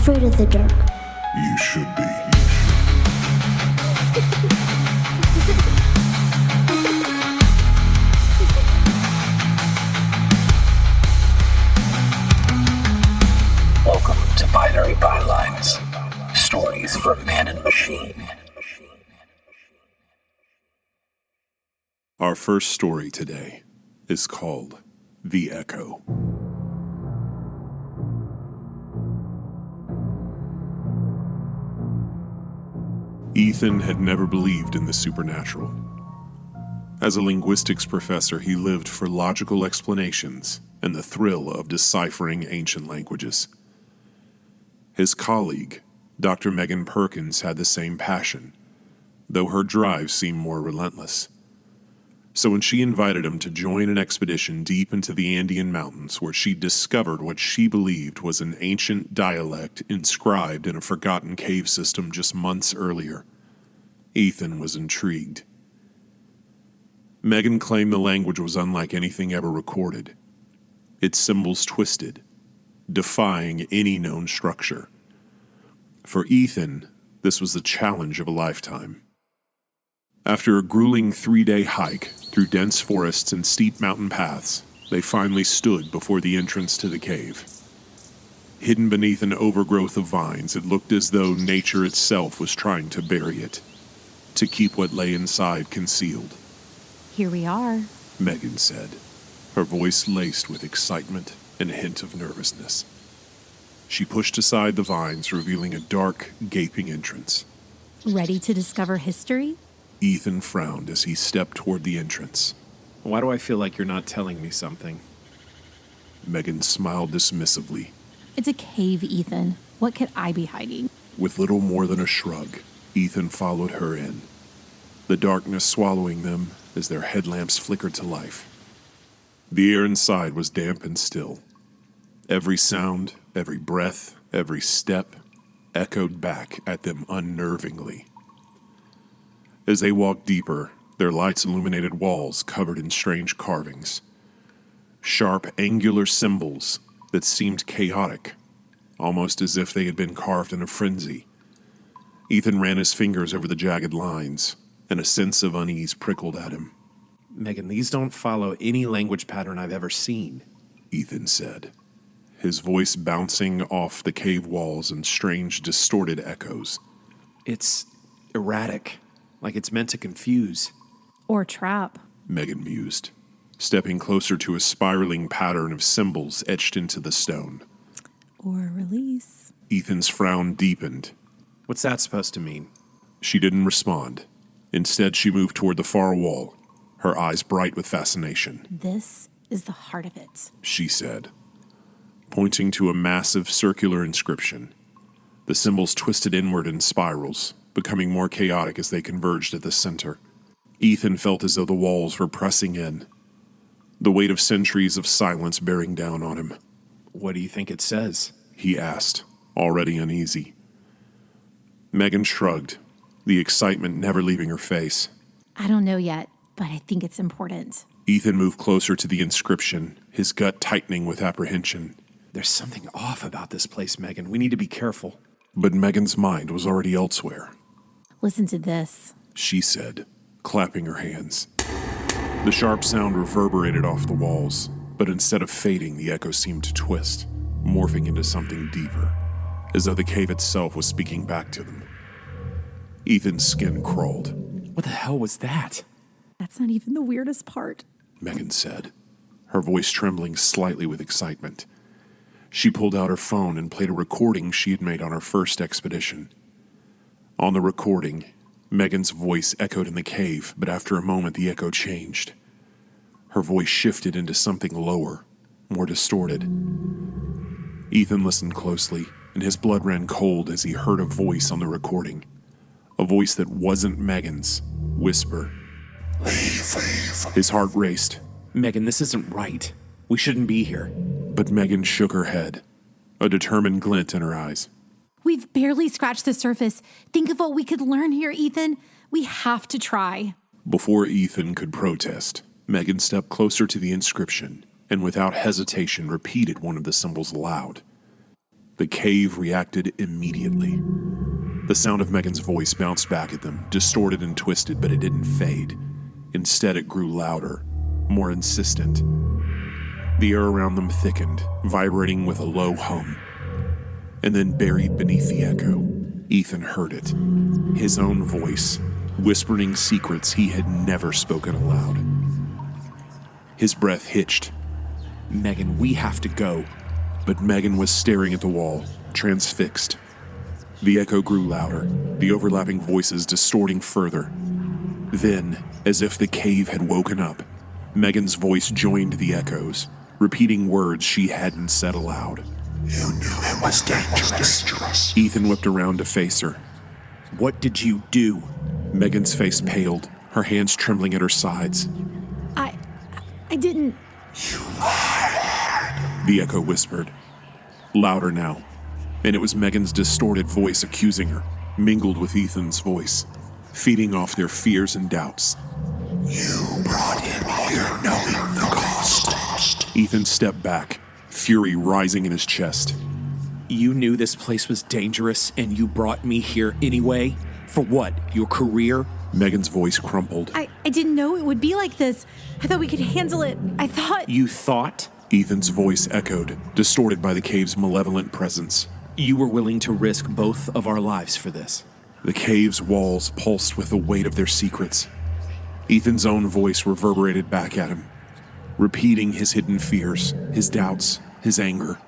afraid of the dark. You should be. Welcome to Binary Bylines, stories from man and machine. Our first story today is called The Echo. Ethan had never believed in the supernatural. As a linguistics professor, he lived for logical explanations and the thrill of deciphering ancient languages. His colleague, Dr. Megan Perkins, had the same passion, though her drive seemed more relentless. So when she invited him to join an expedition deep into the Andean mountains where she discovered what she believed was an ancient dialect inscribed in a forgotten cave system just months earlier, Ethan was intrigued. Megan claimed the language was unlike anything ever recorded. Its symbols twisted, defying any known structure. For Ethan, this was the challenge of a lifetime. After a grueling 3-day hike through dense forests and steep mountain paths, they finally stood before the entrance to the cave. Hidden beneath an overgrowth of vines, it looked as though nature itself was trying to bury it, to keep what lay inside concealed. Here we are, Megan said, her voice laced with excitement and a hint of nervousness. She pushed aside the vines, revealing a dark, gaping entrance. ready to discover history? Ethan frowned as he stepped toward the entrance. Why do I feel like you're not telling me something? Megan smiled dismissively. It's a cave, Ethan. What could I be hiding? With little more than a shrug, Ethan followed her in, the darkness swallowing them as their headlamps flickered to life. The air inside was damp and still. Every sound, every breath, every step echoed back at them unnervingly. As they walked deeper, their lights illuminated walls covered in strange carvings. Sharp, angular symbols that seemed chaotic, almost as if they had been carved in a frenzy. Ethan ran his fingers over the jagged lines, and a sense of unease prickled at him. Megan, these don't follow any language pattern I've ever seen. Ethan said, his voice bouncing off the cave walls in strange, distorted echoes. It's erratic, like it's meant to confuse. Or trap. Megan mused, stepping closer to a spiraling pattern of symbols etched into the stone. Or release. Ethan's frown deepened. What's that supposed to mean? She didn't respond. Instead, she moved toward the far wall, her eyes bright with fascination. This is the heart of it. She said, pointing to a massive circular inscription. The symbols twisted inward in spirals, becoming more chaotic as they converged at the center. Ethan felt as though the walls were pressing in, the weight of centuries of silence bearing down on him. What do you think it says? He asked, already uneasy. Megan shrugged, the excitement never leaving her face. I don't know yet, but I think it's important. Ethan moved closer to the inscription, his gut tightening with apprehension. There's something off about this place, Megan. We need to be careful. But Megan's mind was already elsewhere. Listen to this. She said, clapping her hands. The sharp sound reverberated off the walls, but instead of fading, the echo seemed to twist, morphing into something deeper, as though the cave itself was speaking back to them. Ethan's skin crawled. What the hell was that? That's not even the weirdest part. Megan said, her voice trembling slightly with excitement. She pulled out her phone and played a recording she had made on her first expedition. On the recording, Megan's voice echoed in the cave, but after a moment the echo changed. Her voice shifted into something lower, more distorted. Ethan listened closely, and his blood ran cold as he heard a voice on the recording. A voice that wasn't Megan's, whisper. Leave. His heart raced. Megan, this isn't right. We shouldn't be here. But Megan shook her head, a determined glint in her eyes. We've barely scratched the surface. Think of what we could learn here, Ethan. We have to try. Before Ethan could protest, Megan stepped closer to the inscription and without hesitation repeated one of the symbols aloud. The cave reacted immediately. The sound of Megan's voice bounced back at them, distorted and twisted, but it didn't fade. Instead, it grew louder, more insistent. The air around them thickened, vibrating with a low hum. And then, buried beneath the echo, Ethan heard it. His own voice, whispering secrets he had never spoken aloud. His breath hitched. Megan, we have to go. But Megan was staring at the wall, transfixed. The echo grew louder, the overlapping voices distorting further. Then, as if the cave had woken up, Megan's voice joined the echoes, repeating words she hadn't said aloud. You knew it was dangerous. Ethan whipped around to face her. What did you do? Megan's face paled, her hands trembling at her sides. I didn't... You lied. The echo whispered. Louder now, and it was Megan's distorted voice accusing her, mingled with Ethan's voice, feeding off their fears and doubts. You brought him here knowing the cost. Ethan stepped back, fury rising in his chest. You knew this place was dangerous and you brought me here anyway? For what? Your career? Megan's voice crumpled. I didn't know it would be like this. I thought we could handle it. I thought... You thought? Ethan's voice echoed, distorted by the cave's malevolent presence. You were willing to risk both of our lives for this. The cave's walls pulsed with the weight of their secrets. Ethan's own voice reverberated back at him, repeating his hidden fears, his doubts, his anger.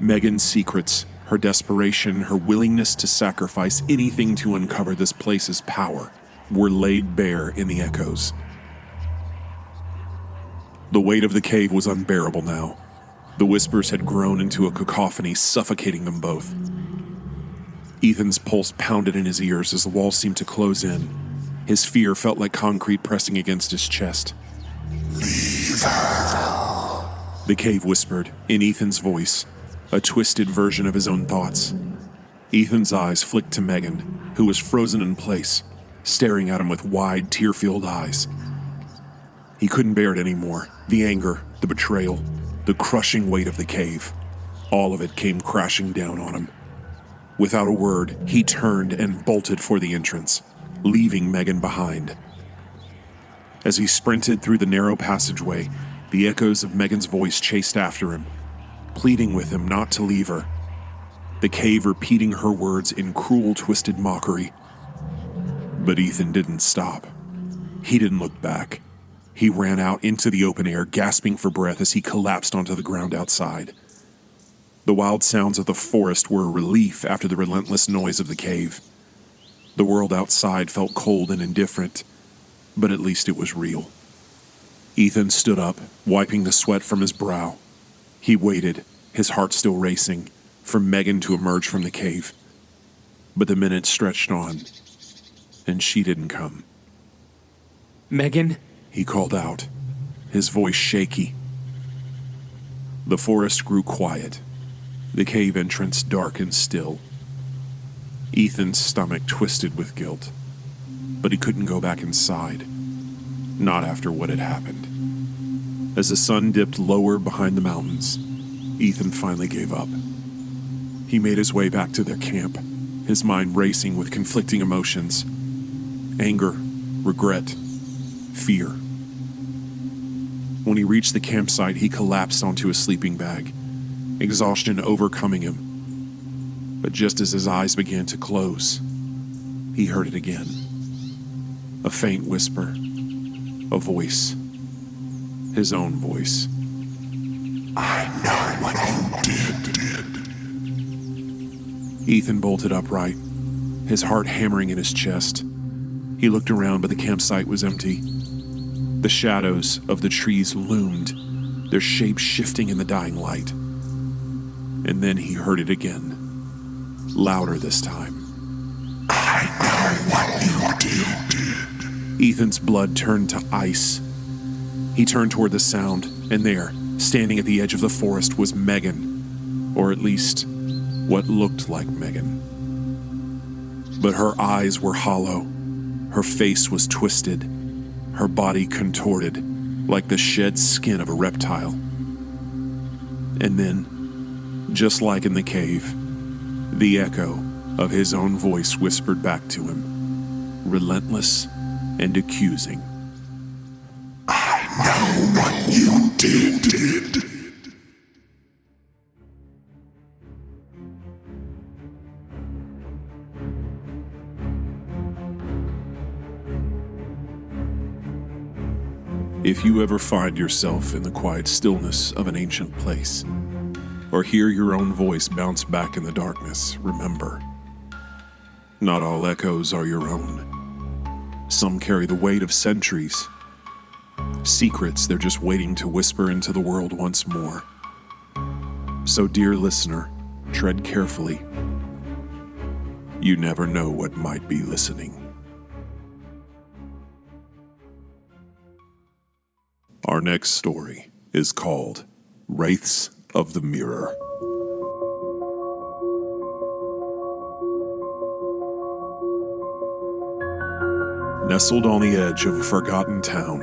Megan's secrets, her desperation, her willingness to sacrifice anything to uncover this place's power, were laid bare in the echoes. The weight of the cave was unbearable now. The whispers had grown into a cacophony, suffocating them both. Ethan's pulse pounded in his ears as the wall seemed to close in. His fear felt like concrete pressing against his chest. Leave her. The cave whispered, in Ethan's voice, a twisted version of his own thoughts. Ethan's eyes flicked to Megan, who was frozen in place, staring at him with wide, tear-filled eyes. He couldn't bear it anymore. The anger, the betrayal, the crushing weight of the cave. All of it came crashing down on him. Without a word, he turned and bolted for the entrance, leaving Megan behind. As he sprinted through the narrow passageway, the echoes of Megan's voice chased after him, pleading with him not to leave her. The cave repeating her words in cruel, twisted mockery. But Ethan didn't stop. He didn't look back. He ran out into the open air, gasping for breath as he collapsed onto the ground outside. The wild sounds of the forest were a relief after the relentless noise of the cave. The world outside felt cold and indifferent, but at least it was real. Ethan stood up, wiping the sweat from his brow. He waited, his heart still racing, for Megan to emerge from the cave. But the minutes stretched on, and she didn't come. Megan? He called out, his voice shaky. The forest grew quiet, the cave entrance dark and still. Ethan's stomach twisted with guilt, but he couldn't go back inside, not after what had happened. As the sun dipped lower behind the mountains, Ethan finally gave up. He made his way back to their camp, his mind racing with conflicting emotions: anger, regret, fear. When he reached the campsite, he collapsed onto a sleeping bag, exhaustion overcoming him. But just as his eyes began to close, he heard it again. A faint whisper, a voice, his own voice. I know what you did. Ethan bolted upright, his heart hammering in his chest. He looked around, but the campsite was empty. The shadows of the trees loomed, their shapes shifting in the dying light. And then he heard it again, louder this time. I know what you did. Ethan's blood turned to ice. He turned toward the sound, and there, standing at the edge of the forest, was Megan, or at least what looked like Megan. But her eyes were hollow, her face was twisted, her body contorted like the shed skin of a reptile. And then, Just like in the cave, the echo of his own voice whispered back to him, relentless and accusing. I know what you did. If you ever find yourself in the quiet stillness of an ancient place, or hear your own voice bounce back in the darkness, remember, not all echoes are your own. Some carry the weight of centuries. Secrets they're just waiting to whisper into the world once more. So, dear listener, tread carefully. You never know what might be listening. Our next story is called Wraiths of the Mirror. Nestled on the edge of a forgotten town,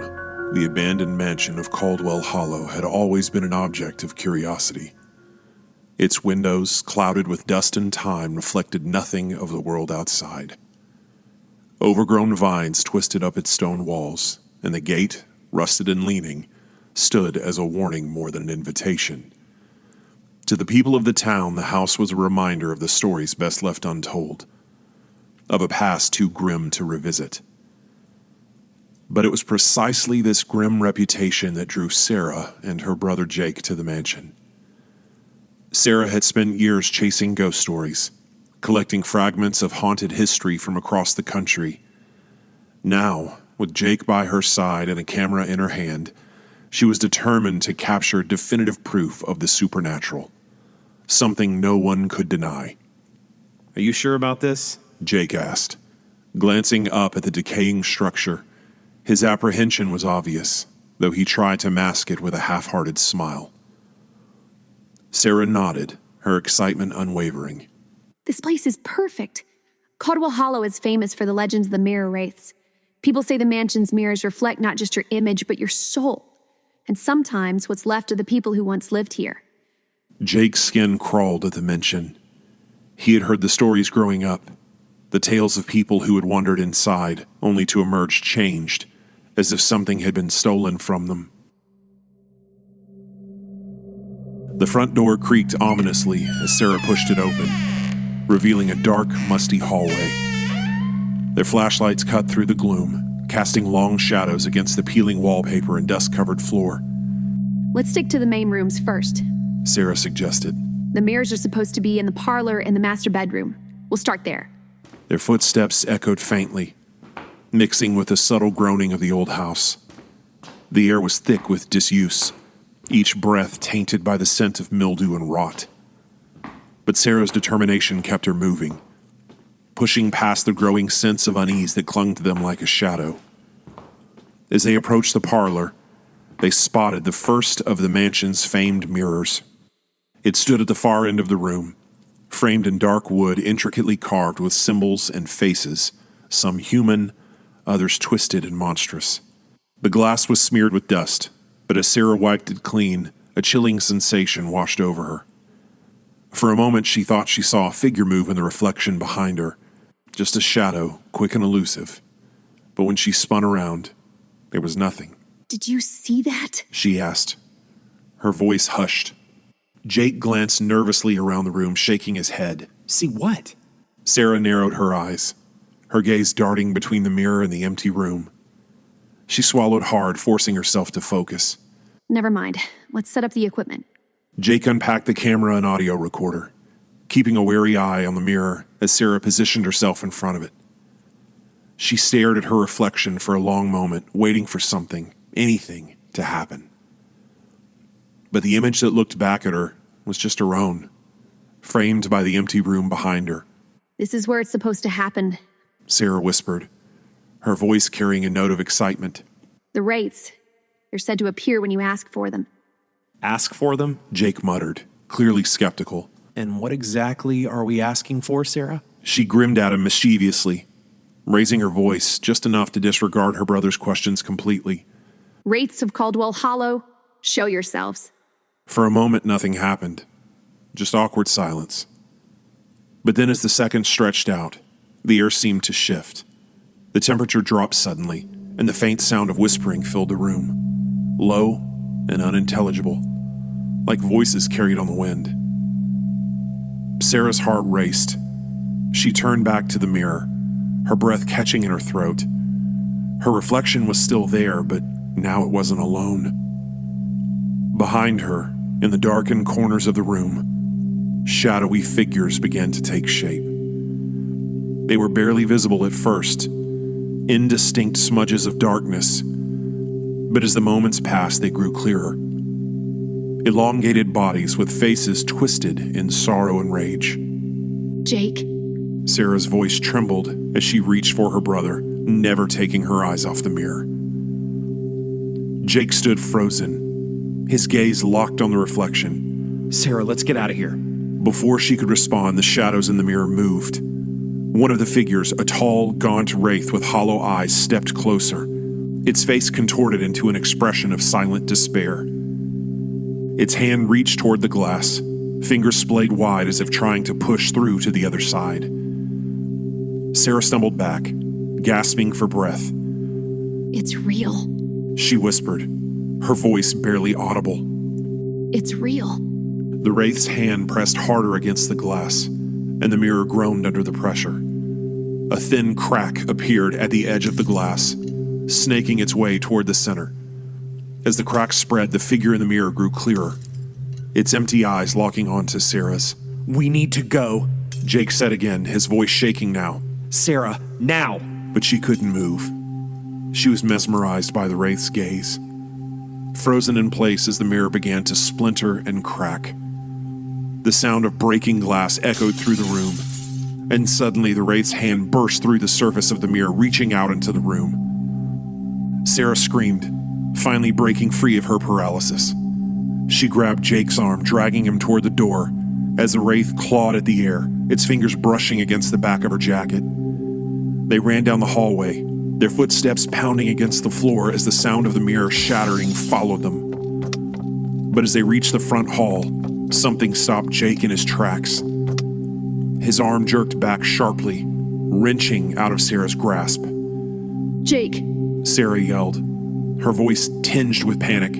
the abandoned mansion of Caldwell Hollow had always been an object of curiosity. Its windows, clouded with dust and time, reflected nothing of the world outside. Overgrown vines twisted up its stone walls, and the gate, rusted and leaning, stood as a warning more than an invitation. To the people of the town, the house was a reminder of the stories best left untold, of a past too grim to revisit. But it was precisely this grim reputation that drew Sarah and her brother Jake to the mansion. Sarah had spent years chasing ghost stories, collecting fragments of haunted history from across the country. Now, with Jake by her side and a camera in her hand, she was determined to capture definitive proof of the supernatural, something no one could deny. Are you sure about this? Jake asked, glancing up at the decaying structure. His apprehension was obvious, though he tried to mask it with a half-hearted smile. Sarah nodded, her excitement unwavering. This place is perfect. Caldwell Hollow is famous for the legends of the mirror wraiths. People say the mansion's mirrors reflect not just your image, but your soul, and sometimes what's left of the people who once lived here. Jake's skin crawled at the mention. He had heard the stories growing up, the tales of people who had wandered inside, only to emerge changed, as if something had been stolen from them. The front door creaked ominously as Sarah pushed it open, revealing a dark, musty hallway. Their flashlights cut through the gloom, casting long shadows against the peeling wallpaper and dust-covered floor. Let's stick to the main rooms first. Sarah suggested. The mirrors are supposed to be in the parlor and the master bedroom. We'll start there. Their footsteps echoed faintly, mixing with the subtle groaning of the old house. The air was thick with disuse, each breath tainted by the scent of mildew and rot. But Sarah's determination kept her moving, pushing past the growing sense of unease that clung to them like a shadow. As they approached the parlor, they spotted the first of the mansion's famed mirrors. It stood at the far end of the room, framed in dark wood intricately carved with symbols and faces, some human, others twisted and monstrous. The glass was smeared with dust, but as Sarah wiped it clean, a chilling sensation washed over her. For a moment she thought she saw a figure move in the reflection behind her, just a shadow, quick and elusive. But when she spun around, there was nothing. Did you see that? She asked. Her voice hushed. Jake glanced nervously around the room, shaking his head. See what? Sarah narrowed her eyes, her gaze darting between the mirror and the empty room. She swallowed hard, forcing herself to focus. Never mind. Let's set up the equipment. Jake unpacked the camera and audio recorder, keeping a wary eye on the mirror as Sarah positioned herself in front of it. She stared at her reflection for a long moment, waiting for something, anything, to happen. But the image that looked back at her was just her own, framed by the empty room behind her. This is where it's supposed to happen. Sarah whispered, her voice carrying a note of excitement. The wraiths. They're said to appear when you ask for them. Ask for them? Jake muttered, clearly skeptical. And what exactly are we asking for, Sarah? She grinned at him mischievously, raising her voice just enough to disregard her brother's questions completely. Wraiths of Caldwell Hollow, show yourselves. For a moment, nothing happened. just awkward silence. But then as the seconds stretched out, the air seemed to shift. The temperature dropped suddenly, and the faint sound of whispering filled the room, low and unintelligible, like voices carried on the wind. Sarah's heart raced. She turned back to the mirror, her breath catching in her throat. Her reflection was still there, but now it wasn't alone. Behind her, in the darkened corners of the room, shadowy figures began to take shape. They were barely visible at first, indistinct smudges of darkness, but as the moments passed, they grew clearer. Elongated bodies with faces twisted in sorrow and rage. Jake, Sarah's voice trembled as she reached for her brother, never taking her eyes off the mirror. Jake stood frozen, his gaze locked on the reflection. Sarah, let's get out of here. Before she could respond, the shadows in the mirror moved. One of the figures, a tall, gaunt wraith with hollow eyes, stepped closer, its face contorted into an expression of silent despair. Its hand reached toward the glass, fingers splayed wide as if trying to push through to the other side. Sarah stumbled back, gasping for breath. it's real. She whispered, her voice barely audible. It's real. The wraith's hand pressed harder against the glass, and the mirror groaned under the pressure. A thin crack appeared at the edge of the glass, snaking its way toward the center. As the crack spread, the figure in the mirror grew clearer, its empty eyes locking onto Sarah's. We need to go. Jake said again, his voice shaking now. Sarah, now! But she couldn't move. She was mesmerized by the wraith's gaze, frozen in place as the mirror began to splinter and crack. The sound of breaking glass echoed through the room, and suddenly the wraith's hand burst through the surface of the mirror, reaching out into the room. Sarah screamed, finally breaking free of her paralysis. She grabbed Jake's arm, dragging him toward the door, as the wraith clawed at the air, its fingers brushing against the back of her jacket. They ran down the hallway, their footsteps pounding against the floor as the sound of the mirror shattering followed them. But as they reached the front hall, something stopped Jake in his tracks. His arm jerked back sharply, wrenching out of Sarah's grasp. Jake, Sarah yelled, her voice tinged with panic.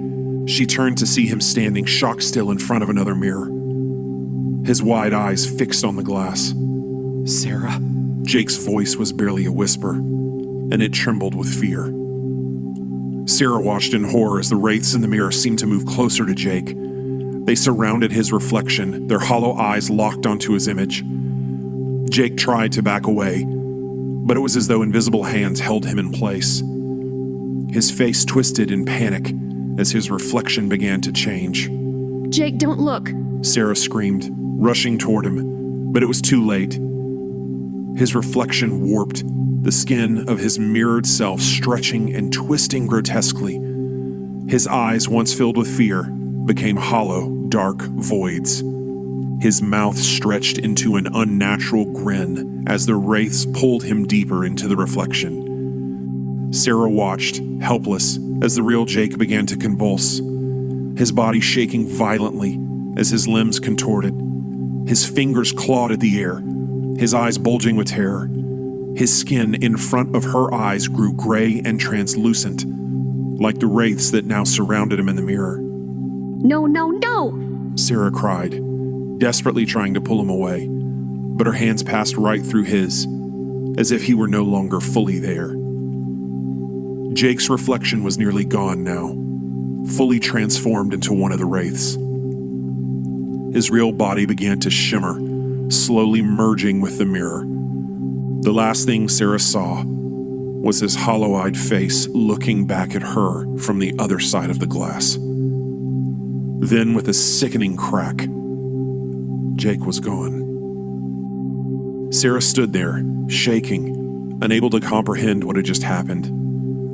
She turned to see him standing shock-still in front of another mirror, his wide eyes fixed on the glass. Sarah? Jake's voice was barely a whisper, and it trembled with fear. Sarah watched in horror as the wraiths in the mirror seemed to move closer to Jake. They surrounded his reflection, their hollow eyes locked onto his image. Jake tried to back away, but it was as though invisible hands held him in place. His face twisted in panic as his reflection began to change. Jake, don't look. Sarah screamed, rushing toward him, but it was too late. His reflection warped, the skin of his mirrored self stretching and twisting grotesquely. His eyes, once filled with fear, became hollow, dark voids. His mouth stretched into an unnatural grin as the wraiths pulled him deeper into the reflection. Sarah watched, helpless, as the real Jake began to convulse, his body shaking violently as his limbs contorted. His fingers clawed at the air, his eyes bulging with terror. His skin in front of her eyes grew gray and translucent, like the wraiths that now surrounded him in the mirror. No, no, no! Sarah cried, desperately trying to pull him away, but her hands passed right through his, as if he were no longer fully there. Jake's reflection was nearly gone now, fully transformed into one of the wraiths. His real body began to shimmer, slowly merging with the mirror. The last thing Sarah saw was his hollow-eyed face looking back at her from the other side of the glass. Then, with a sickening crack, Jake was gone. Sarah stood there, shaking, unable to comprehend what had just happened.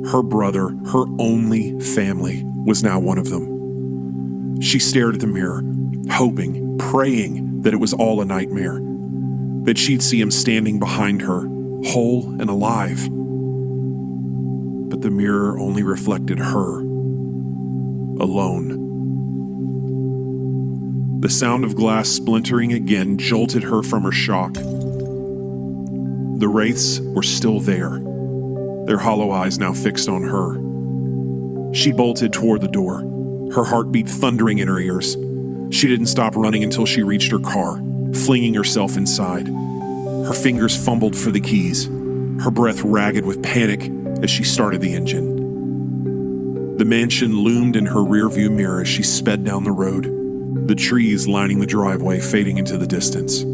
Her brother, her only family, was now one of them. She stared at the mirror, hoping, praying that it was all a nightmare, that she'd see him standing behind her, whole and alive. But the mirror only reflected her, alone. The sound of glass splintering again jolted her from her shock. The Wraiths were still there, their hollow eyes now fixed on her. She bolted toward the door, her heartbeat thundering in her ears. She didn't stop running until she reached her car, flinging herself inside. Her fingers fumbled for the keys, her breath ragged with panic as she started the engine. The mansion loomed in her rearview mirror as she sped down the road, the trees lining the driveway fading into the distance.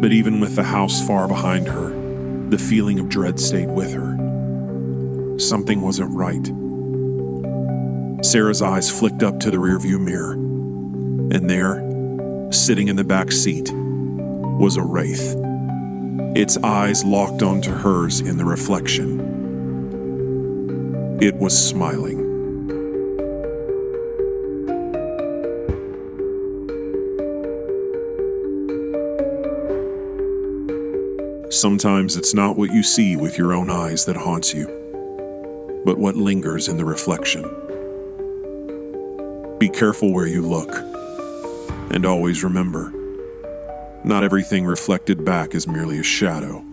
But even with the house far behind her, the feeling of dread stayed with her. Something wasn't right. Sarah's eyes flicked up to the rearview mirror, and there, sitting in the back seat, was a wraith. Its eyes locked onto hers in the reflection. It was smiling. Sometimes it's not what you see with your own eyes that haunts you, but what lingers in the reflection. Be careful where you look, and always remember, not everything reflected back is merely a shadow.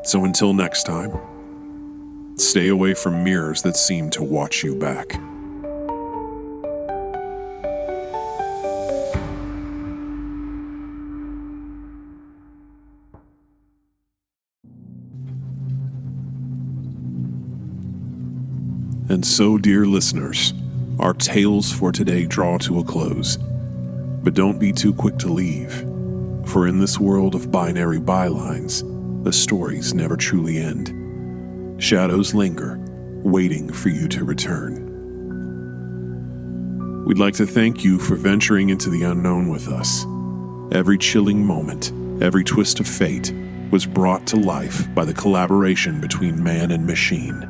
So until next time, stay away from mirrors that seem to watch you back. And so, dear listeners, our tales for today draw to a close. But don't be too quick to leave, for in this world of binary bylines, the stories never truly end. Shadows linger, waiting for you to return. We'd like to thank you for venturing into the unknown with us. Every chilling moment, every twist of fate was brought to life by the collaboration between man and machine.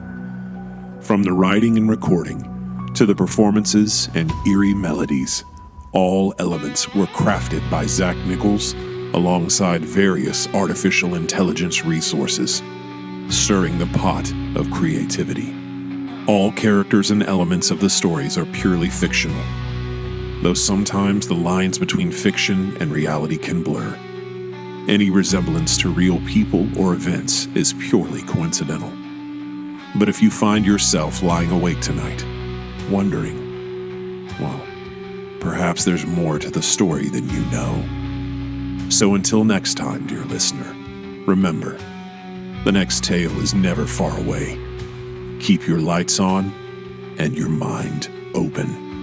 From the writing and recording, to the performances and eerie melodies, all elements were crafted by Zach Nichols alongside various artificial intelligence resources, stirring the pot of creativity. All characters and elements of the stories are purely fictional, though sometimes the lines between fiction and reality can blur. Any resemblance to real people or events is purely coincidental. But if you find yourself lying awake tonight, wondering, well, perhaps there's more to the story than you know. So until next time, dear listener, remember, the next tale is never far away. Keep your lights on and your mind open.